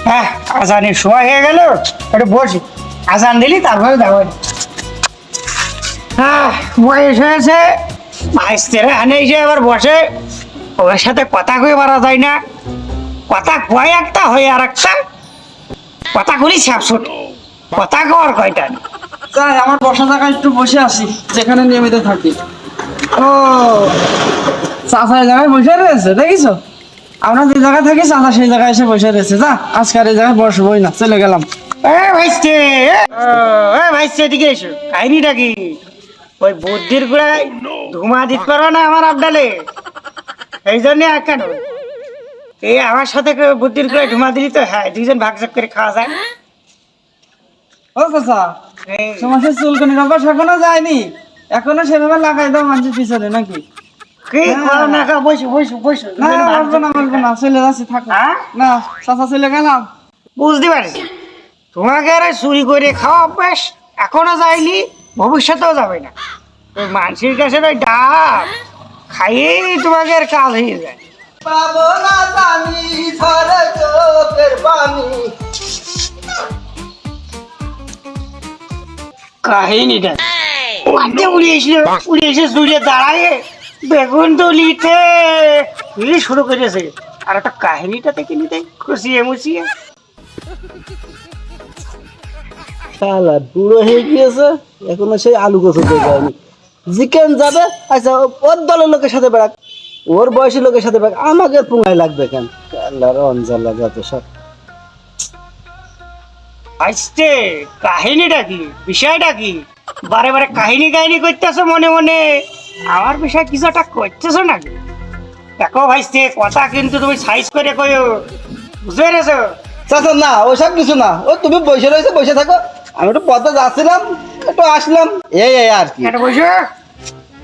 হ্যাঁ, আজানের সময় হয়ে গেল, একটু বসি। আজান দিলি তারপরে যাবো। হ্যাঁ, বয়স হয়েছে, ভাইস্তেরা আনে এসে আবার বসে, ওর সাথে কথা কয়ে মারা যায় না। কথা কয় একটা হয়ে আর একটা, কথা করি সাপসুট, কথা কর কয়টা। তাই আমার বসা জায়গায় একটু বসে আসি, যেখানে নিয়মিত থাকি। ও চাচা এই জায়গায় বসে রয়েছে, দেখিছো? আমরা যে জায়গায় থাকি চাচা সেই জায়গায় এসে বসে রয়েছে। যা, আজকাল এই জায়গায় বসবোই না, চলে গেলাম। ভাইস্তে, ভাইস্তে এদিকে এসো। কাহিনীটা কি? ওই বুদ্ধির গুড়ায় ধুমা দিতে পারো না আমার আবডালে, এই জন্য কেন এই আমার সাথে বুদ্ধির গুড়ায় ধুমা দিলি তো হ্যাঁ দুইজন ভাগ ভাগ করে খাওয়া যায়। ও চাচা, এই, তোমার চুলকানির অভ্যাস এখনো যায়নি? এখনো সেভাবে লাগাই দাও মানুষের পিছনে নাকি? কি করো না খা, বসো বসো বসো। না দুইজন ভাগ বলবো না, ভাগ করে বলবো খাও। না, চলে যাচ্ছি, থাকো। হ্যাঁ? না চাচা, চলে গেলাম। বুঝতে পারছি তোমাকে আর চুরি করে খাওয়া অভ্যাস এখনো যায়নি, ভবিষ্যতেও যাবে না। ওই মানুষের কাছে ওই ডাব খাইয়েই তোমাকে আর কাজ হয়ে যায়। পাবো না জানি ঝরে চোখের পানি। কাহিনীটা মাঠে উড়ে এসলো, উড়ে এসে জুড়ে দাঁড়ায় বেগুন দলিতে শুরু করেছে। আর একটা কাহিনীটা থেকে নিতে খুশিয়ে মুছিয়ে। শালা বুড়ো হয়ে গিয়েছে, এখনো সেই আলু গোছ যায়নি। চিকেন যাবে, আচ্ছা ওর দলের লোকের সাথে বেড়াক, ওর বয়সী লোকের সাথে বেড়াক, আমাকে পুঙ্গাই লাগবে কেন? আল্লাহর অঞ্জলা যত সব। আসছে কাহিনীটা কি, বিষয়টা কি? বারে বারে কাহিনী কাহিনী করতেছো মনে মনে, আমার বিষয় কিছু একটা করতেছো নাকি? দেখো ভাইস্তে, কথা কিন্তু তুমি সাইজ করে কইও, বুঝতে পেরেছো? চাচা না, ওসব কিছু না, ও তুমি বসে রয়েছে, বসে থাকো। আমি একটু পথে যাচ্ছিলাম, একটু আসলাম, এই এই আর কি। এটা বসো।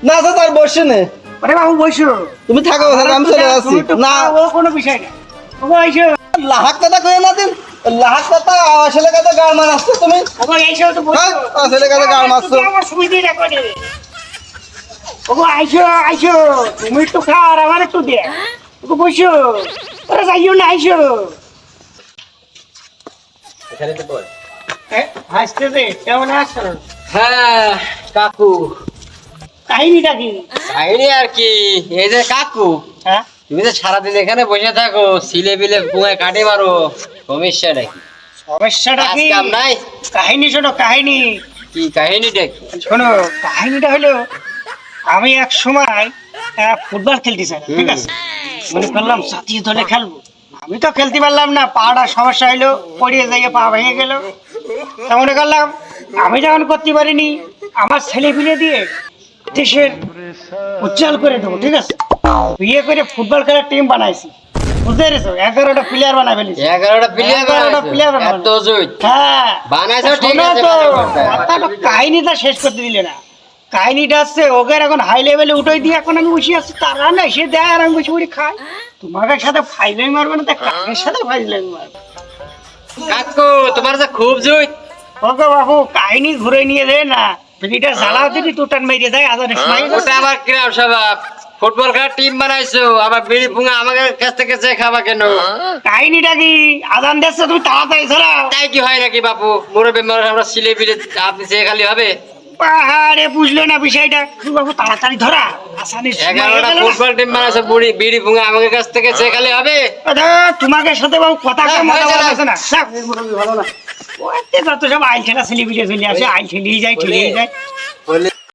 না চাচা আর বসে নে, আরে বাবু বসো। তুমি থাকো, আমি চলে যাচ্ছি। তুমি তো না ও কোনো বিষয় না, ও বসো। লাহাক কথা কয়ে না দিন, লাহাক কথা আসলে কথা গাড় মারাচ্ছ তুমি। ও আইসো তো বসো। হ্যাঁ, আসলে কথা গাড় মারছো। আমার সুবিধা করে। ও আইসো আইসো, তুমি একটু খাও আর আমার একটু দে। ও বসো, ওরা যাইও না, আইসো। হাসতে দে, কেমন আছো? হ্যাঁ কাকু, কাহিনীটা কি? কাহিনী আর কি, এই যে কাকু, হ্যাঁ, তুমি তো সারাদিন এখানে বসে থাকো, সিলে বিলে পুঙায় কাটে মারো, সমস্যা নাকি? সমস্যাটা কাজ কি? কাম নাই? কাহিনী শোনো, কাহিনী কি কাহিনীটা কি? শোনো। কাহিনীটা হলো, আমি এক সময় ফুটবল খেলতে চাই, ঠিক আছে? মনে করলাম জাতীয় দলে খেলবো। আমি তো খেলতে পারলাম না, পাটা সমস্যা হইলো, পড়িয়ে যাইয়ে পা ভেঙে গেল। তা মনে করলাম আমি যখন করতে পারিনি, আমার ছেলে পিলে দিয়ে দেশের উজ্জ্বল করে দেবো, ঠিক আছে? বিয়ে করে ফুটবল খেলার টিম বানাইছি, বুঝতে পেরেছো? 11টা প্লেয়ার বানাই ফেলেছি। 11টা প্লেয়ার 11টা প্লেয়ার বানাইছো? এত জুত হ্যাঁ বানাইছো, ঠিক শোনো আছে, তো, ভালো কথা। কথাটা কাহিনীটা শেষ করতে দিলে না। কাহিনীটা আছে ওকে এখন হাই লেভেলে উঠাই দিয়ে এখন আমি বসে আছি, তারা না সে দেয় আর আমি বসে বসে খাই। তোমাদের সাথে ফাইলাই মারবে না, তা কাকের সাথে ফাইলাই মারবে? কাকু তোমার যে খুব জুত। ওকে বাবু, কাহিনী ঘুরে নিয়ে দেয় না, বিড়িটা জ্বালাও যদি তুটান মেরে যায় আজানের সময়। ওটা আবার কিরাম স্বভাব? ফুটবল খেলার টিম বানাইছো, আবার বিড়ি পুঙা আমাকে কাছ থেকে চেয়ে খাবা কেন? কাহিনীটা কি? আজান দিচ্ছে, তুমি তাড়াতাড়ি ঝালাও। তাই কি হয় নাকি বাপু? মুরব্বী মানুষ, আমরা সিলে বিলে আপনি চেয়ে খালি হবে? পাহাড়ে বুঝলো না বিষয়টা, তুমি বাবু তাড়াতাড়ি ধরা, আসানের সময় হয়ে 11টা গেল না। ফুটবল টিম বানাইছো, বুড়ি বিড়ি পুঙা আমাকে কাছ থেকে চেয়ে খালি হবে? আরে, তোমাকে সাথে বাবু কথা হ্যাঁ, কম হয়েছে না। আছে না। থাক, ভালো না। ওতে যত সব আইল খেলা সেলিব্রিটি চলে আসে, আইল খেলিয়ে যায়, খেলিয়ে যায়।